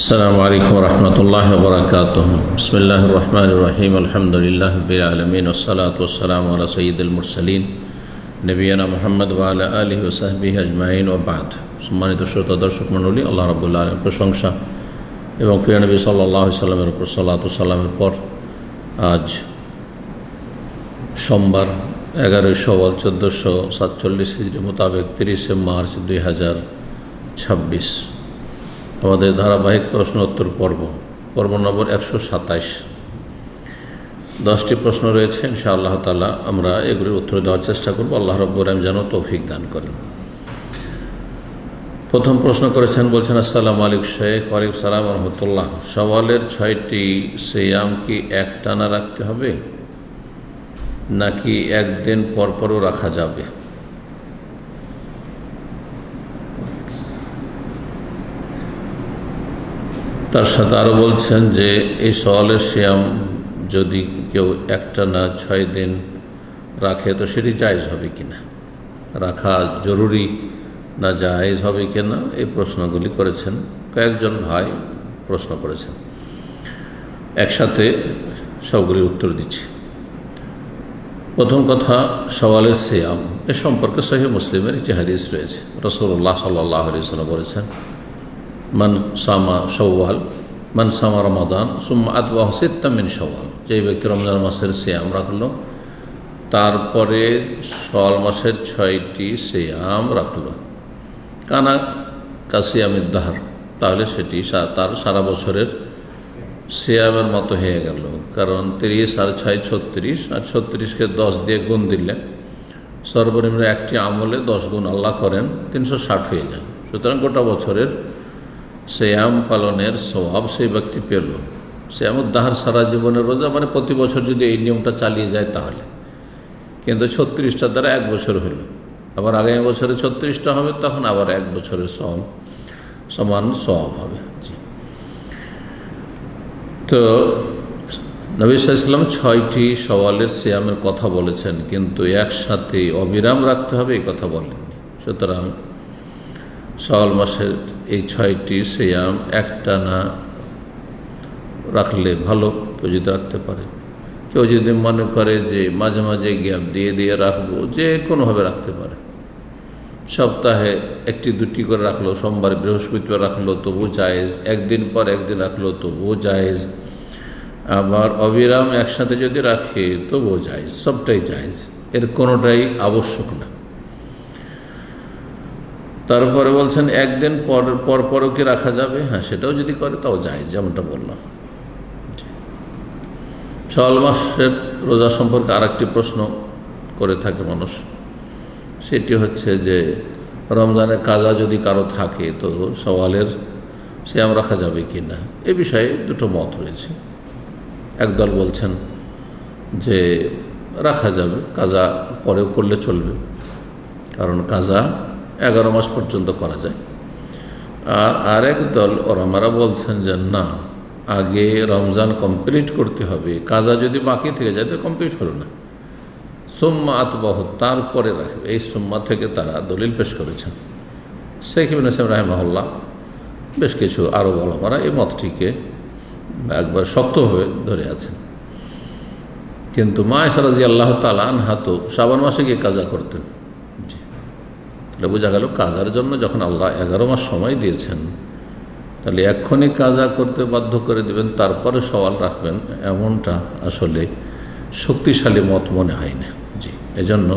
السلام عليكم ورحمة الله وبركاته. بسم الله الرحمن الرحيم. الحمد لله رب العالمين والصلاة والسلام على سيد المرسلين نبينا محمد وعلى آله وصحبه أجمعين وبعد. সম্মানিত শ্রোতা দর্শক মণ্ডলী, আল্লাহ রাব্বুল আলামিনের প্রশংসা এবং প্রিয় নবী সাল্লাল্লাহু আলাইহি ওয়াসাল্লামের উপর সালাত ও সালামের পর আজ সোমবার 11 শাওয়াল 1447 হিজরি মোতাবেক 30 মার্চ 2026 আমাদের ধারাবাহিক প্রশ্নোত্তর পর্ব নম্বর 127। 10টি প্রশ্ন রয়েছে, ইনশাআল্লাহ তাআলা আমরা এগুলির উত্তর দেওয়ার চেষ্টা করব। আল্লাহ রাব্বুল আলামিন যেন তৌফিক দান করেন। প্রথম প্রশ্ন করেছেন, বলছেন আসসালামু আলাইকুম শেখ। ওয়ালাইকুম সালাম ওয়া রাহমাতুল্লাহ। শাওয়ালের 6টি সিয়াম কি একটানা রাখতে হবে নাকি একদিন পরপরও রাখা যাবে? তার সাথে আরও বলছেন যে এই শাওয়ালের সিয়াম যদি কেউ একটানা 6 দিন রাখে তো সেটি জায়েজ হবে কিনা, রাখা জরুরি না জায়েজ হবে কিনা, এই প্রশ্নগুলি করেছেন। কয়েকজন ভাই প্রশ্ন করেছেন, একসাথে সবগুলির উত্তর দিচ্ছি। প্রথম কথা, শাওয়ালের সিয়াম এ সম্পর্কে সহিহ মুসলিমের একটি হাদিস রয়েছে। রাসূলুল্লাহ সাল্লাল্লাহু আলাইহি ওয়াসাল্লাম বলেছেন, মান সামা রমাদান সুম্মা আতবাহু সিত্তাম মিন শাওয়াল। যে ব্যক্তি রমজান মাসের সিয়াম রাখলো তারপরে শাওয়াল মাসের 6টি সিয়াম রাখলো, কানা কাসিয়ামিদ দাহর, তাহলে সেটি তার সারা বছরের সিয়ামের মতো হয়ে গেল। কারণ 30 আর 6 36, আর 36কে 10 দিয়ে গুণ দিলে সর্বনিম্ন একটি আমলে 10 গুণ আল্লাহ করেন, 360 হয়ে যায়। সুতরাং গোটা বছরের সিয়াম পালনের সওয়াব সেই ব্যক্তি পেল। সিয়ামুদ দাহর সারা জীবনের রোজা, মানে প্রতি বছর যদি এই নিয়মটা চালিয়ে যায় তাহলে। কিন্তু 36টা দ্বারা 1 বছর হলো, আবার আগামী বছরে 36টা হবে, তখন আবার 1 বছরের সমান সওয়াব হবে। তো নবী সাল্লাল্লাহু আলাইহি ওয়াসাল্লাম 6টি শাওয়ালের সিয়ামের কথা বলেছেন, কিন্তু একসাথে অবিরাম রাখতে হবে এই কথা বলেননি। সুতরাং শাওয়াল মাসের এই 6টি সিয়াম একটানা রাখলে ভালো, কেউ যদি রাখতে পারে। কেউ যদি মনে করে যে মাঝে মাঝে গ্যাপ দিয়ে দিয়ে রাখবো, যে কোনোভাবে রাখতে পারে। সপ্তাহে 1-2টি করে রাখলো, সোমবার বৃহস্পতিবার রাখলো তবু জায়েজ, একদিন পর একদিন রাখলো তবু জায়েজ, আবার অবিরাম একসাথে যদি রাখে তবু জায়েজ, সবটাই জায়েজ, এর কোনোটাই আবশ্যক না। তারপরে বলছেন একদিন পরও কি রাখা যাবে? হ্যাঁ, সেটাও যদি করে তাও জায়েজ, যেমনটা বললাম। শাওয়াল মাসের রোজা সম্পর্কে আরেকটি প্রশ্ন করে থাকে মানুষ, সেটি হচ্ছে যে রমজানের কাজা যদি কারো থাকে তো শাওয়ালের সিয়াম রাখা যাবে কি না। এ বিষয়ে দুটো মত রয়েছে। একদল বলছেন যে রাখা যাবে, কাজা পরেও করলে চলবে, কারণ কাজা 11 মাস পর্যন্ত করা যায়। আর আরেক দল ওলামারা বলছেন যে না, আগে রমজান কমপ্লিট করতে হবে, কাজা যদি বাকি থেকে যায় তো কমপ্লিট হলো না, সুম্মা আতবাহু, তারপরে রাখবে। এই সুম্মা থেকে তারা দলিল পেশ করেছেন। শেখ ইবনে উসাইমিন রাহিমাহুল্লাহ বেশ কিছু আরব ওলামারা এই মতটিকে একবার শক্তভাবে ধরে আছেন। কিন্তু মা আয়েশা রাদিয়াল্লাহু তাআলা আনহা তো শাবান মাসে গিয়ে কাজা করতেন। তাহলে বোঝা গেল কাজার জন্য যখন আল্লাহ 11 মাস সময় দিয়েছেন, তাহলে এক্ষুনি কাজা করতে বাধ্য করে দেবেন, তারপরে শাওয়াল রাখবেন, এমনটা আসলে শক্তিশালী মত মনে হয় না। এজন্য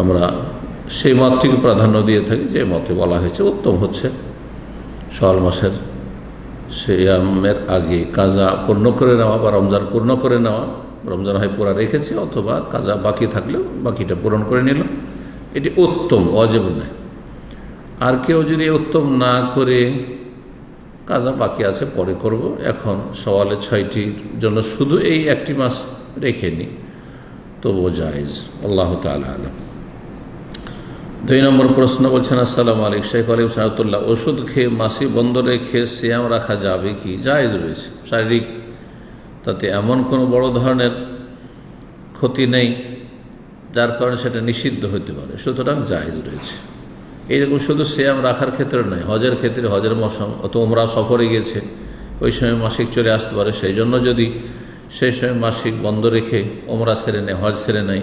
আমরা সেই মতটিকে প্রাধান্য দিয়ে থাকি, যে মতে বলা হয়েছে উত্তম হচ্ছে শাওয়াল মাসের সিয়ামের আগে কাজা পূর্ণ করে নেওয়া বা রমজান পূর্ণ করে নেওয়া। রমজান হয় পুরা রেখেছে, অথবা কাজা বাকি থাকলেও বাকিটা পূরণ করে নিল, এটি উত্তম, ওয়াজিব নয়। আর কেউ যদি উত্তম না করে কাজা বাকি আছে পরে করব, এখন শাওয়ালের 6টির জন্য শুধু এই একটি মাস রেখে নি, তবুও জায়েজ। আল্লাহু তাআলা আলাম। 2 নম্বর প্রশ্ন বলছেন, আসসালামু আলাইকুম শেখ। ওয়ালাইকুম সালাম। ওষুধ খেয়ে মাসি বন্ধ রেখে সিয়াম রাখা যাবে কি? জায়েজ রয়েছে। শারীরিক তাতে এমন কোনো বড় ধরনের ক্ষতি নেই যার কারণে সেটা নিষিদ্ধ হতে পারে, সুতরাং জায়েজ রয়েছে। এইরকম শুধু সিয়াম রাখার ক্ষেত্রে নয়, হজের ক্ষেত্রে, হজের মৌসুম অত ওমরা সফরে গিয়েছে, ওই সময় মাসিক চলে আসতে পারে, সেই জন্য যদি সেই সময় মাসিক বন্ধ রেখে ওমরা সেরে নেয়, হজ সেরে নেয়,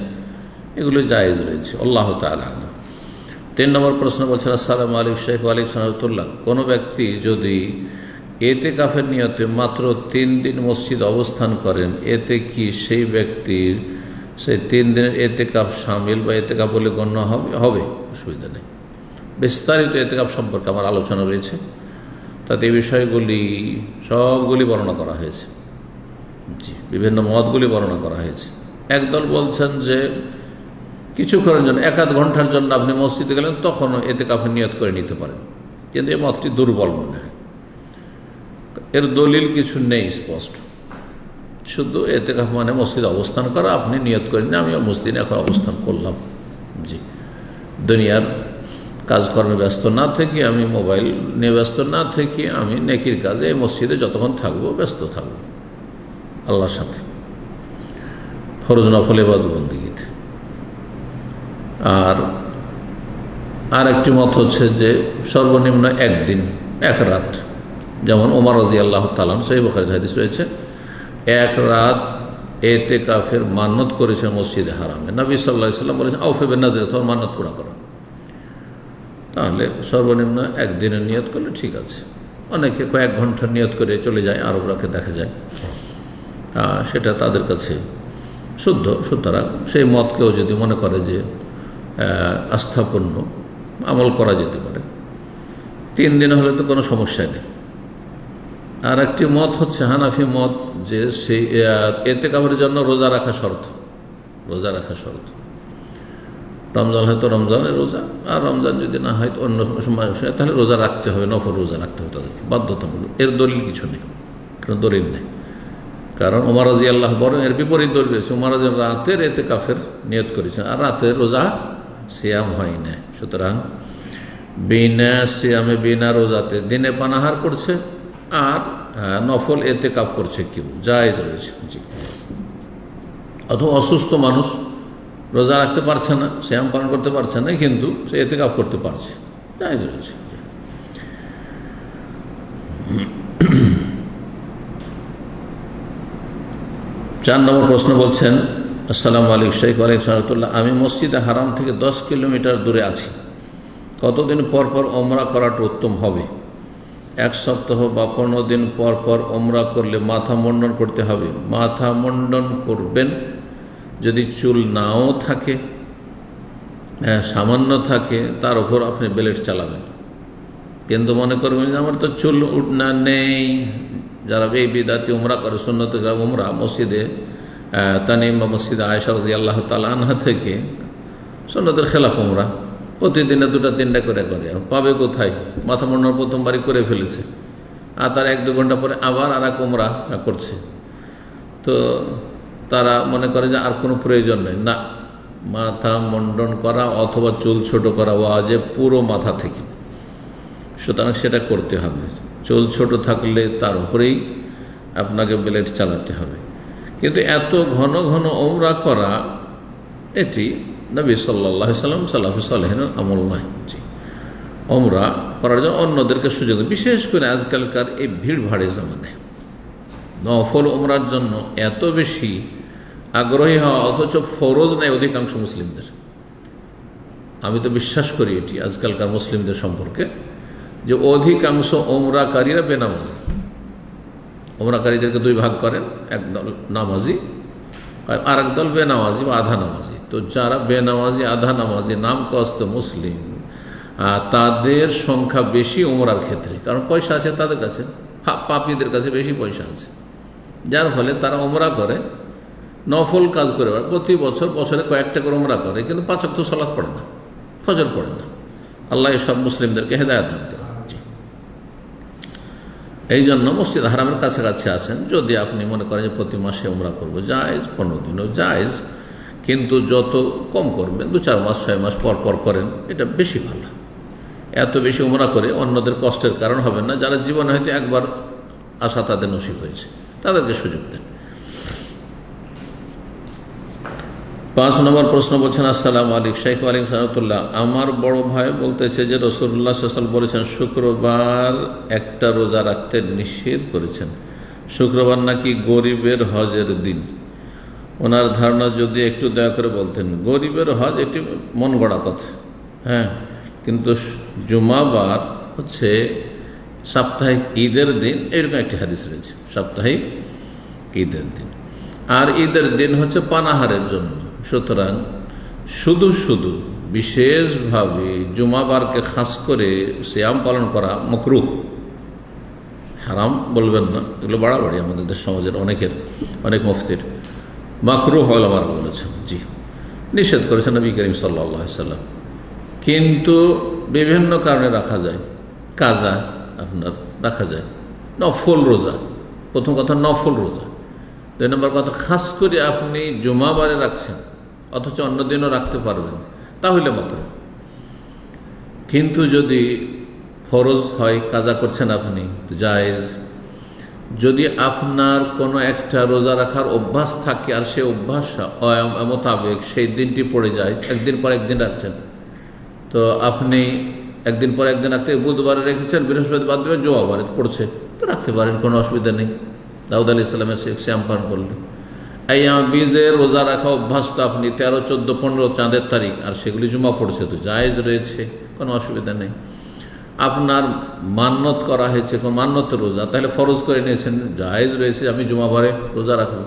এগুলো জায়েজ রয়েছে। আল্লাহ তাআলা আ'লাম। 3 নম্বর প্রশ্ন বলছেন, আসসালামু আলাইকুম শেখ। ওয়ালাইকুম সালাম। কোনো ব্যক্তি যদি এতেকাফের নিয়তে মাত্র 3 দিন মসজিদ অবস্থান করেন, এতে কি সেই ব্যক্তির সেই 3 দিনের এতেকাফ শামিল বা এতেকাফ বলে গণ্য হবে? অসুবিধা নেই। বিস্তারিত এতেকাফ সম্পর্কে আমার আলোচনা রয়েছে, তাতে এই বিষয়গুলি সবগুলি বর্ণনা করা হয়েছে। জি, বিভিন্ন মতগুলি বর্ণনা করা হয়েছে। একদল বলছেন যে কিছুক্ষণের জন্য 1-8 ঘন্টার জন্য আপনি মসজিদে গেলেন, তখনও এতেকাফের নিয়ত করে নিতে পারেন, কিন্তু এই মতটি দুর্বল মনে হয়। এর দলিল কিছু নেই স্পষ্ট, শুধু এতেকাফ মানে মসজিদে অবস্থান করা, আপনি নিয়ত করেন না আমি মসজিদে এখন অবস্থান করলাম। জি, দুনিয়ার কাজকর্মে ব্যস্ত না থেকে, আমি মোবাইল নিয়ে ব্যস্ত না থেকে, আমি নেকির কাজে এই মসজিদে যতক্ষণ থাকবো ব্যস্ত থাকবো আল্লাহর সাথে, ফরজ নফল ইবাদত বন্দেগীতে। আর একটি মত হচ্ছে যে সর্বনিম্ন 1 দিন 1 রাত, যেমন ওমর রাদিয়াল্লাহু তাআলা সহিহ বুখারীর হাদিস রয়েছে, 1 রাত এতেকাফের মান্নত করেছে মসজিদে হারামে। নবী সাল্লাল্লাহু আলাইহি ওয়াসাল্লাম বলেছেন, আউফু বিন-নাযর, তোমার মান্নত পুরা করো। তাহলে সর্বনিম্ন 1 দিনের নিয়ত করলে ঠিক আছে। অনেকে কয়েক ঘন্টার নিয়ত করে চলে যায়, আরবরাকে দেখা যায়, সেটা তাদের কাছে শুদ্ধ। সুতরাং সেই মতকেও যদি মনে করে যে আস্থাপূর্ণ, আমল করা যেতে পারে। 3 দিন হলে তো কোনো সমস্যা নেই। আর একটি মত হচ্ছে হানাফি মত, যে সেই এতেকাফের জন্য রোজা রাখা শর্ত। রোজা রাখা শর্ত, রমজান হয়তো রমজানের রোজা, আর রমজান যদি না হয় তো অন্য সময়, তাহলে রোজা রাখতে হবে, নফল রোজা রাখতে হবে তাদেরকে, বাধ্যতামূলক। এর দলিল কিছু নেই, কোনো দলিল নেই। কারণ ওমর রাদিয়াল্লাহু বরং এর বিপরীত দলিল রয়েছে। ওমর রাদিয়াল্লাহু রাতের এতেকাফের নিয়ত করেছেন, আর রাতের রোজা সিয়াম হয় না। সুতরাং বিনা সিয়ামে, বিনা রোজাতে দিনে পানাহার করছে আর নফল এতেকাফ করছে কেউ, জায়েজ রয়েছে। জি, অথবা অসুস্থ মানুষ রোজা রাখতে পারছে না, সিয়াম পালন করতে পারছে না, কিন্তু সে এতেকাফ করতে পারছে, জায়েজ রয়েছে। 4 নম্বর প্রশ্ন বলছেন, আসসালামু আলাইকুম শেখ। ওয়ালাইকুম সালাম। আমি মসজিদে হারাম থেকে 10 কিলোমিটার দূরে আছি, কতদিন পর পর ওমরা করাটা উত্তম হবে? 1 সপ্তাহ বা 15 দিন পর পর ওমরা করলে মাথা মুন্ডন করতে হবে? মাথা মুন্ডন করবেন যদি চুল নাও থাকে, সামান্য থাকে, তার উপর আপনি বেলেট চালাবেন। কিন্তু মনে করবেন যে আমার তো চুল উঠনা নেই, যারা এই বিদাতি উমরা করে, সুন্নত উমরা মসজিদে তানিম বা মসজিদে আয়েশা রাদিয়াল্লাহু তাআলা আনহা থেকে সুন্নতের খেলাফ উমরা প্রতিদিনে 2-3টা করে পাবে কোথায়? মাথা মুন্ডন প্রথমবারই করে ফেলেছে, আর তার 1-2 ঘন্টা পরে আবার আর এক উমরা করছে, তো তারা মনে করে যে আর কোনো প্রয়োজন নেই। না, মাথা মুন্ডন করা অথবা চুল ছোট করা ওয়াজিব পুরো মাথা থেকে, সুতরাং সেটা করতে হবে। চুল ছোট থাকলে তার উপরেই আপনাকে বেলেট চালাতে হবে। কিন্তু এত ঘন ঘন ওমরা করা, এটি নবী সাল্লাল্লাহু আলাইহি ওয়াসাল্লাম সালাফে সালেহিনের আমল নয়। জি, ওমরা করার জন্য অন্যদেরকে সুযোগ, বিশেষ করে আজকালকার এই ভিড় ভাড়ে জামানায় নফল ওমরার জন্য এত বেশি আগ্রহী হওয়া, অথচ ফরজ নেই অধিকাংশ মুসলিমদের। আমি তো বিশ্বাস করি এটি আজকালকার মুসলিমদের সম্পর্কে, যে অধিকাংশ ওমরাকারীরা বেনামাজি। ওমরাকারীদেরকে 2 ভাগ করেন, একদল নামাজি আর একদল বেনামাজি বা আধা নামাজি। তো যারা বেনামাজি, আধা নামাজি, নাম কস্ত মুসলিম, তাদের সংখ্যা বেশি ওমরার ক্ষেত্রে, কারণ পয়সা আছে তাদের কাছে, পাপীদের কাছে বেশি পয়সা আছে, যার ফলে তারা ওমরা করে, নফল কাজ করে, প্রতি বছরে কয়েকটা করে ওমরা করে, কিন্তু 5 ওয়াক্ত সালাত পড়ে না, ফজর পড়ে না। আল্লাহ সব মুসলিমদেরকে হেদায়েত দান করেন। এই জন্য মসজিদ হারামের কাছাকাছি আছেন, যদি আপনি মনে করেন যে প্রতি মাসে ওমরা করবো, জায়েজ, 15 দিনও জায়েজ, কিন্তু যত কম করবেন, 2-4 মাস 6 মাস পর পর করেন, এটা বেশি ভালো। এত বেশি ওমরা করে অন্যদের কষ্টের কারণ হবেন না। যারা জীবনে হয়তো একবার আসা তাদের নসিব হয়েছে, তাদেরকে সুযোগ দেন। 5 নম্বর প্রশ্ন বলছেন, আসসালামু আলাইকুম শাইখ। ওয়ালাইকুম সালামতুল্লাহ। আমার বড় ভাই বলতেছে যে রাসূলুল্লাহ সাল্লাল্লাহু আলাইহি ওয়াসাল্লাম বলেছেন শুক্রবার একটা রোজা রাখতে নিষেধ করেছেন। শুক্রবার নাকি গরিবের হজের দিন। ওনার ধারণা যদি একটু দয়া করে বলতেন। গরিবের হজ এটি মন গড়া কথা, হ্যাঁ, কিন্তু জুমাবার হচ্ছে সাপ্তাহিক ঈদের দিন, এরকম একটি হাদিস রয়েছে, সাপ্তাহিক ঈদের দিন। আর ঈদের দিন হচ্ছে পানাহারের জন্য। সুতরাং শুধু শুধু বিশেষভাবে জুমাবারকে খাস করে সিয়াম পালন করা মাকরুহ। হারাম বলবেন না, এগুলো বাড়াবাড়ি আমাদের দেশ সমাজের অনেক মুফতির। মাকরুহ উলামারা বলেছেন, জি, নিষেধ করেছেন নবী করিম সাল্লাল্লাহু আলাইহি সাল্লাম। কিন্তু বিভিন্ন কারণে রাখা যায়। কাজা আপনার রাখা যায়, নফল রোজা, প্রথম কথা নফল রোজা। 2 নম্বর কথা, খাস করে আপনি জুমাবারে রাখছেন অথচ অন্য দিনও রাখতে পারবেন, তাহলে মাকরুহ। কিন্তু যদি ফরজ হয়, কাজা করছেন আপনি, জায়েজ। যদি আপনার কোনো একটা রোজা রাখার অভ্যাস থাকে আর সে অভ্যাস মোতাবেক সেই দিনটি পড়ে যায়, একদিন পর একদিন রাখছেন, তো আপনি একদিন পর একদিন রাখতে বুধবারে রেখেছেন, বৃহস্পতিবার দেবেন, জুমাবারে পড়ছে, তো রাখতে পারেন, কোনো অসুবিধা নেই। দাউদ আলাইহিস সালামের সিয়াম পালন করলেন। এই বীজের রোজা রাখা অভ্যাস তো আপনি 13, 14, 15 চাঁদের তারিখ, আর সেগুলি জুমা পড়ছে, তো জায়েজ রয়েছে, কোনো অসুবিধা নেই। আপনার মান্যত করা হয়েছে, কোনো মান্যত রোজা, তাহলে ফরজ করে নিয়েছেন, জায়েজ রয়েছে, আমি জুমাবারে রোজা রাখবো।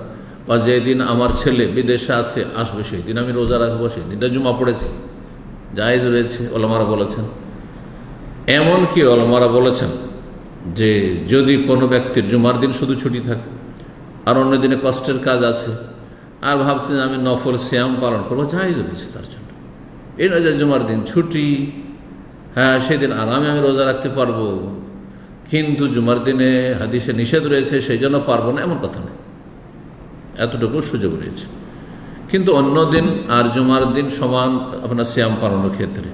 বা যেদিন আমার ছেলে বিদেশে আছে, আসবে, সেই দিন আমি রোজা রাখবো, সেই দিনটা জুমা পড়েছে, জায়েজ রয়েছে, ওলামারা বলেছেন। এমনকি ওলামারা বলেছেন যে যদি কোনো ব্যক্তির জুমার দিন শুধু ছুটি থাকে আর অন্য দিনে কষ্টের কাজ আছে, আর ভাবছেন আমি নফল সিয়াম পালন করবো, জায়েজ রয়েছে তার জন্য। এই নয় যে জুমার দিন ছুটি, হ্যাঁ সেদিন আরামে আমি রোজা রাখতে পারবো, কিন্তু জুমার দিনে হাদিসে নিষেধ রয়েছে সেই জন্য পারবো না, এমন কথা নেই, এতটুকু সুযোগ রয়েছে। কিন্তু অন্য দিন আর জুমার দিন সমান আপনার সিয়াম পালনের ক্ষেত্রে।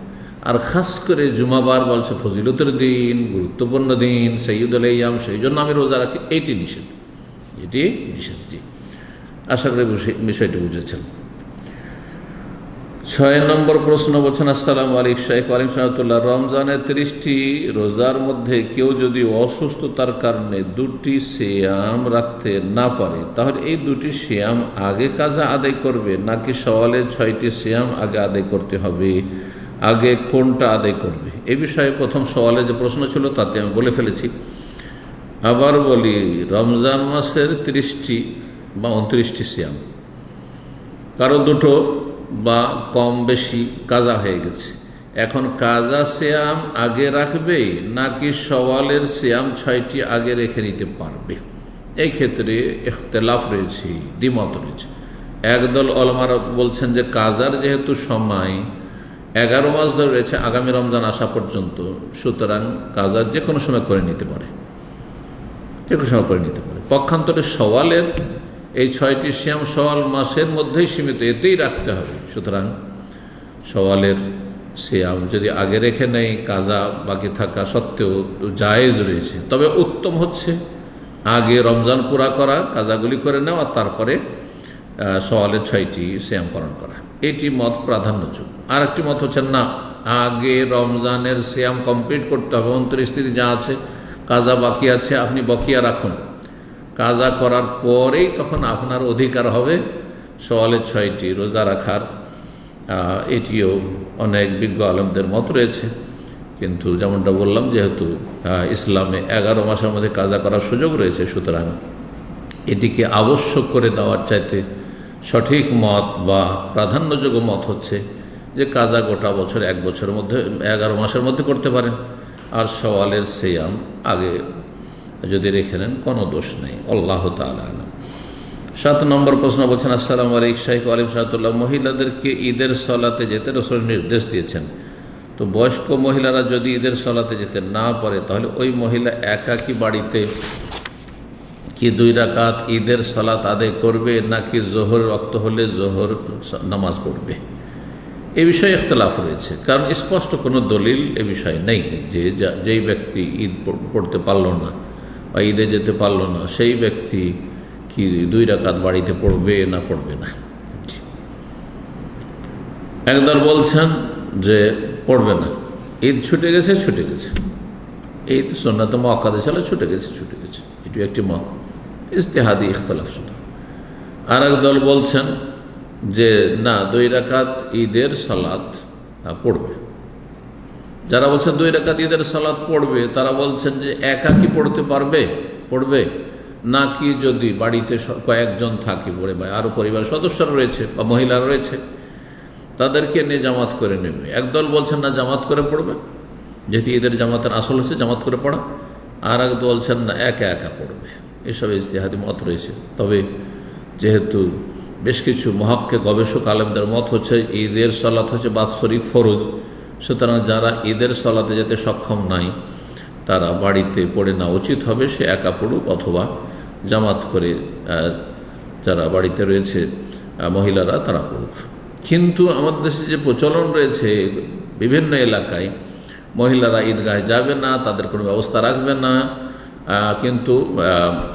আর খাস করে জুমাবার বলছে ফজিলতের দিন, গুরুত্বপূর্ণ দিন, সৈয়দুল আইয়াম, সেই জন্য আমি রোজা রাখি, এটি নিষেধ, এটি নিষেধ। জি, আশা করি বিষয়টি বুঝেছেন। 6 নম্বর প্রশ্ন বলছেন, আসসালামু আলাইকুম শাইখ। ওয়ালাইকুম সালাম। রমজানের 30টি রোজার মধ্যে কেউ যদি অসুস্থতার কারণে 2টি সিয়াম রাখতে না পারে, তাহলে এই 2টি সিয়াম আগে কাজা আদায় করবে নাকি সওয়ালের 6টি সিয়াম আগে আদায় করতে হবে? আগে কোনটা আদায় করবে? এই বিষয়ে প্রথম সওয়ালে যে প্রশ্ন ছিল তাতে আমি বলে ফেলেছি। আবার বলি, রমজান মাসের 30টি বা 29টি সিয়াম, কারো 2টো বা কম বেশি কাজা হয়ে গেছে, এখন কাজা সিয়াম আগে রাখবে নাকি সওয়ালের সিয়াম 6টি আগে রেখে নিতে পারবে? এই ক্ষেত্রে ইখতিলাফ রয়েছে, দ্বিমত রয়েছে। একদল ওলামারা বলছেন যে কাজার যেহেতু সময় 11 মাস ধরে রয়েছে আগামী রমজান আসা পর্যন্ত, সুতরাং কাজা যে কোনো সময় করে নিতে পারে, যে কোনো সময় করে নিতে পারে। পক্ষান্তরে সওয়ালের এই 6টি সিয়াম সওয়াল মাসের মধ্যেই সীমিত, এতেই রাখতে হবে। সুতরাং সওয়ালের সিয়াম যদি আগে রেখে নেই, কাজা বাকি থাকা সত্ত্বেও জায়েজ রয়েছে। তবে উত্তম হচ্ছে আগে রমজান পুরা করা, কাজাগুলি করে নেওয়া, তারপরে সওয়ালের 6টি সিয়াম পালন করা, এটি মত প্রাধান্যযোগ্য। আর একটি মত হচ্ছে না, আগে রমজানের সিয়াম কমপ্লিট করতে হবে, 29 দিন যা আছে কাজা বাকি আছে, আপনি বকিয়া রাখুন, কাজা করার পরেই তখন আপনার অধিকার হবে সওয়ালের 6টি রোজা রাখার। এটিও অনেক বিজ্ঞ আলেমদের মত রয়েছে। কিন্তু যেমনটা বললাম, যেহেতু ইসলামে 11 মাসের মধ্যে কাজা করার সুযোগ রয়েছে, সুতরাং এটিকে আবশ্যক করে দেওয়ার চাইতে সঠিক মত বা প্রাধান্যযোগ্য মত হচ্ছে যে কাজা গোটা বছর 1 বছরের মধ্যে 11 মাসের মধ্যে করতে পারেন, আর সওয়ালের সিয়াম আগে যদি রেখে নেন কোনো দোষ নেই। আল্লাহু তাআলা আ'লাম। 7 নম্বর প্রশ্ন বলছেন, আসসালামু আলাইকুম শাইখ। ওয়ালাইকুম সালাম। মহিলাদেরকে ঈদের সলাতে যেতে রাসূল নির্দেশ দিয়েছেন, তো বয়স্ক মহিলারা যদি ঈদের সলাতে যেতে না পারে, তাহলে ওই মহিলা একাকী বাড়িতে কি 2 রাকাত ঈদের সালাত আদায় করবে নাকি জোহর ওয়াক্ত হলে জোহর নামাজ পড়বে? এ বিষয়ে ইখতিলাফ রয়েছে, কারণ স্পষ্ট কোনো দলিল এ বিষয়ে নেই যে যেই ব্যক্তি ঈদ পড়তে পারল না বা ঈদে যেতে পারল না, সেই ব্যক্তি কি 2 রাকাত বাড়িতে পড়বে না পড়বে না। একদল বলছেন যে পড়বে না, ঈদ ছুটে গেছে, ঈদ সুন্নাত মুআক্কাদা ছিল, ছুটে গেছে। এটি একটি মত, ইজতিহাদি ইখতিলাফ শুধু। আর একদল বলছেন যে না, 2 রাকাত ঈদের সালাত পড়বে। যারা বলছেন 2 রাকাত ঈদের সালাত পড়বে, তারা বলছেন যে একা কি পড়বে নাকি যদি বাড়িতে কয়েকজন থাকে পড়ে, বা আরও পরিবার সদস্যরা রয়েছে বা মহিলারা রয়েছে, তাদেরকে নিয়ে জামাত করে নেবে। একদল বলছেন না, জামাত করে পড়বে, যেহেতু ঈদের জামাতের আসল হচ্ছে জামাত করে পড়া। আর এক বলছেন না, একা পড়বে। এসব ইজতিহাদি মত রয়েছে। তবে যেহেতু বেশ কিছু মুহাক্কিক গবেষক আলেমদের মত হচ্ছে ঈদের সালাত হচ্ছে বাৎসরিক ফরজ, সুতরাং যারা ঈদের সালাতে যেতে সক্ষম নাই তারা বাড়িতে পড়ে না উচিত হবে, সে একা পড়ুক অথবা জামাত করে যারা বাড়িতে রয়েছে মহিলারা তারা পড়ুক। কিন্তু আমাদের দেশে যে প্রচলন রয়েছে, বিভিন্ন এলাকায় মহিলারা ঈদগাহে যাবে না, তাদের কোনো ব্যবস্থা রাখবে না, কিন্তু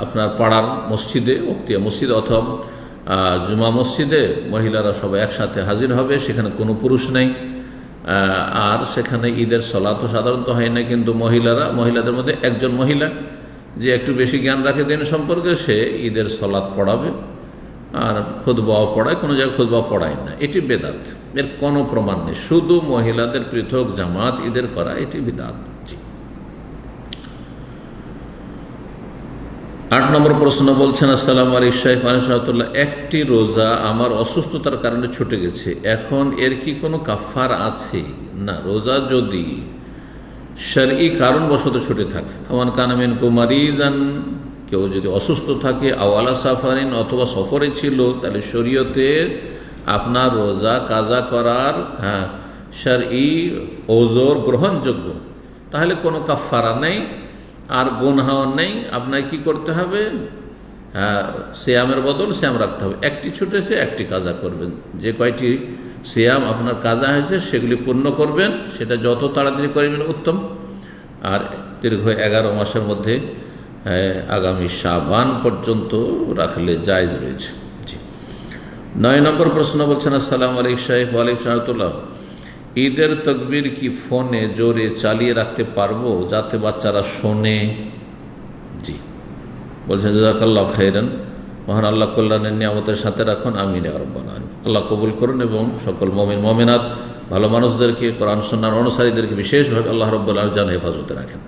আপনার পাড়ার মসজিদে, ওক্তিয়া মসজিদে অথবা জুমা মসজিদে মহিলারা সবাই একসাথে হাজির হবে, সেখানে কোনো পুরুষ নেই। আর সেখানে ঈদের সালাতও সাধারণত হয় না, কিন্তু মহিলাদের মধ্যে একজন মহিলা যে একটু বেশি জ্ঞান রাখে দিন সম্পর্কে, সে ঈদের সালাত পড়াবে আর খুতবাও পড়ায়। কোনো জায়গায় খুতবা পড়ায় না, এটি বেদাত, এর কোনো প্রমাণ নেই। শুধু মহিলাদের পৃথক জামাত ঈদের করা, এটি বিদআত। 8 নম্বর প্রশ্ন বলছেন, আসসালামু আলাইকুম শাইখ রাহমাতুল্লাহ, একটি রোজা আমার অসুস্থতার কারণে ছুটে গেছে, এখন এর কি কোনো কাফারা আছে? না, রোজা যদি শরঈ কারণবশত ছুটে থাকে, ফামান কানা মিনকুম মারিদান, কেউ যদি অসুস্থ থাকে, আও আলা সাফারিন, অথবা সফরে ছিল, তাহলে শরীয়তে আপনার রোজা কাজা করার শরঈ ওযর গ্রহণযোগ্য, তাহলে কোনো কাফারা নেই আর গুনহাও নেই। আপনাকে কি করতে হবে? সিয়ামের বদল সিয়াম রাখতে হবে। একটি ছুটেছে, একটি কাজা করবেন। যে কয়টি সিয়াম আপনার কাজা হয়েছে সেগুলি পূর্ণ করবেন, সেটা যত তাড়াতাড়ি করবেন উত্তম। আর দীর্ঘ 11 মাসের মধ্যে আগামী শাবান পর্যন্ত রাখলে জায়েজ রয়েছে। জি। 9 নম্বর প্রশ্ন বলছেন, আসসালামু আলাইকুম শাইখ। ওয়ালাইকুম আসসালাম, ঈদের তাকবীর কি ফোনে জোরে চালিয়ে রাখতে পারবো যাতে বাচ্চারা শোনে? জি। বলছেন জাযাকাল্লাহু খাইরান, মহান আল্লাহ কল্যাণের নিয়ামতের সাথে রাখুন, আমিন ইয়া রাব্বাল আলামিন। আল্লাহ কবুল করুন এবং সকল মুমিন মুমিনাত ভালো মানুষদেরকে, কোরআন সুন্নাহর অনুসারীদেরকে বিশেষভাবে আল্লাহ রাব্বুল আলামিন যেন হেফাজতে রাখেন।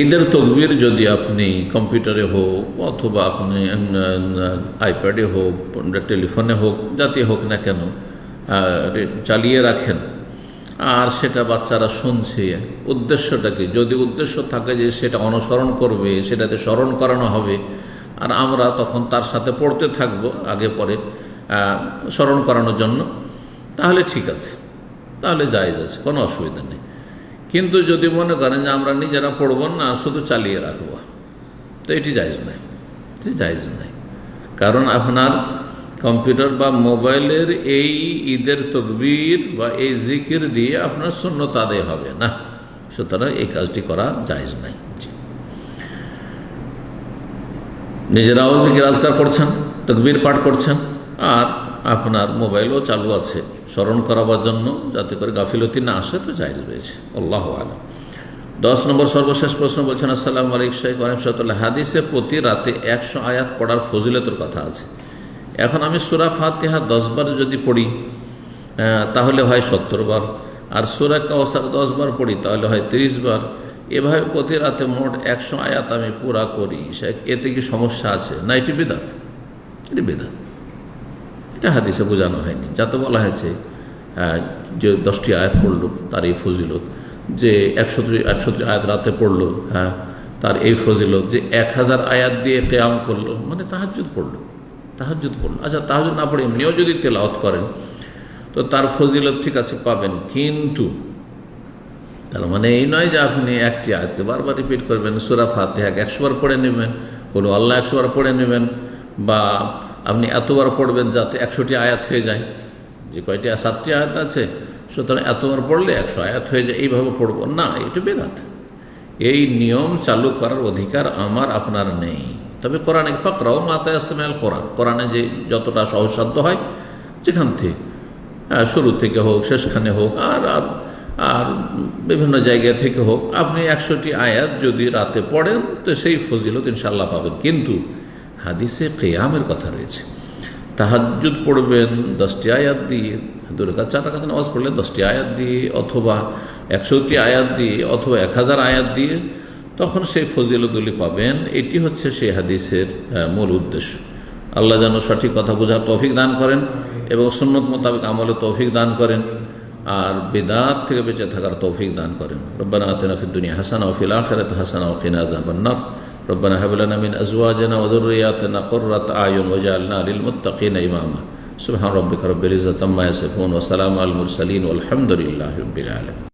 ঈদের তকবীর যদি আপনি কম্পিউটারে হোক অথবা আপনি আইপ্যাডে হোক, টেলিফোনে হোক, যাতে হোক না কেন, চালিয়ে রাখেন আর সেটা বাচ্চারা শুনছে, উদ্দেশ্যটা কি? যদি উদ্দেশ্য থাকে যে সেটা অনুসরণ করবে, সেটাতে স্মরণ করানো হবে, আর আমরা তখন তার সাথে পড়তে থাকবো আগে পরে স্মরণ করানোর জন্য, তাহলে ঠিক আছে, তাহলে জায়েজ আছে, কোনো অসুবিধা নেই। কিন্তু যদি মনে করেন যে আমরা নিজেরা পড়ব না, শুধু চালিয়ে রাখবো, তো এটি জায়েজ নাই। কারণ আপনার কম্পিউটার বা মোবাইলের এই ঈদের তকবীর বা এই জিকির দিয়ে আপনার সুন্নত আদায় হবে না, সুতরাং এই কাজটি করা জায়েজ নাই। নিজেরাও জিকির আজকার করছেন, তকবীর পাঠ করছেন, আর আপনার মোবাইলও চালু আছে স্মরণ করাবার জন্য, যাতে করে গাফিলতি না আসে, তো জায়েজ রয়েছে। আল্লাহু আ'লাম। 10 নম্বর সর্বশেষ প্রশ্ন বলছেন, আসসালামু আলাইকুম শাইখ ওয়া রাহমাতুল্লাহ, হাদিসে প্রতি রাতে 100 আয়াত পড়ার ফজিলতের কথা আছে। এখন আমি সূরা ফাতিহা 10 বার যদি পড়ি তাহলে হয় 70 বার, আর সূরা কাউসার 10 বার পড়ি তাহলে হয় 30 বার। এভাবে প্রতি রাতে মোট 100 আয়াত আমি পুরা করি, শাইখ এতে কি সমস্যা আছে? না, এটি বিদআত, এটা হাদিসে বোঝানো হয়নি। যাতে বলা হয়েছে যে 10টি আয়াত পড়লো তার এই ফজিলত, যে 130 আয়াত রাতে পড়লো তার এই ফজিলত, যে 1000 আয়াত দিয়ে কিয়াম করলো, মানে তাহাজ্জুদ পড়লো। আচ্ছা, তাহাজ্জুদ না পড়ে এমনিও যদি তেলাওয়াত করেন তো তার ফজিলত ঠিক আছে পাবেন, কিন্তু তার মানে এই নয় যে আপনি একটি আয়াতকে বারবার রিপিট করবেন। সূরা ফাতিহাকে 100 বার পড়ে নেবেন, কুল আল্লাহ 100 বার পড়ে নেবেন, বা আপনি এতবার পড়বেন যাতে 100টি আয়াত হয়ে যায়। যে কয়টি 7টি আয়াত আছে, সুতরাং এতবার পড়লে 100 আয়াত হয়ে যায়, এইভাবে পড়ব না, এটা বেদাত। এই নিয়ম চালু করার অধিকার আমার আপনার নেই, তবে কোরআনে ফাকরাও মাতা আসমাল কোরআন, কোরআনে যে যতটা সহজসাধ্য হয় যেখান থেকে, শুরু থেকে হোক, শেষখানে হোক, আর আর বিভিন্ন জায়গা থেকে হোক, আপনি 100টি আয়াত যদি রাতে পড়েন তো সেই ফজিলত ইনশাআল্লাহ পাবেন। কিন্তু হাদিসে কিয়ামের কথা রয়েছে, তাহাজ্জুদ পড়বেন 10টি আয়াত দিয়ে, 2 রাকাত 4 রাকাত নামাজ পড়লে 10টি আয়াত দিয়ে, অথবা 100টি আয়াত দিয়ে, অথবা 1000 আয়াত দিয়ে, তখন সেই ফজিলতগুলি পাবেন। এটি হচ্ছে সেই হাদিসের মূল উদ্দেশ্য। আল্লাহ যেন সঠিক কথা বোঝার তৌফিক দান করেন এবং সুন্নত মোতাবেক আমলে তৌফিক দান করেন, আর বিদআত থেকে বেঁচে থাকার তৌফিক দান করেন। রব্বানা আতিনা ফিদ দুনিয়া হাসানা ওয়া ফিল আখিরাতি হাসানা ওয়া কিনা আযাবান নার। রব্বানা হাব লানা মিন আজওয়াজিনা ওয়া যুররিয়াতিনা কুররাতা আয়ুন ওয়াজআলনা লিল মুত্তাকিনা ইমামা। সুবহান রাব্বিকা রাব্বিল ইজ্জাতি আম্মা ইয়াসিফুন ওয়া সালামুন আলাল মুরসালিন ওয়াল হামদুলিল্লাহি রাব্বিল আলামিন।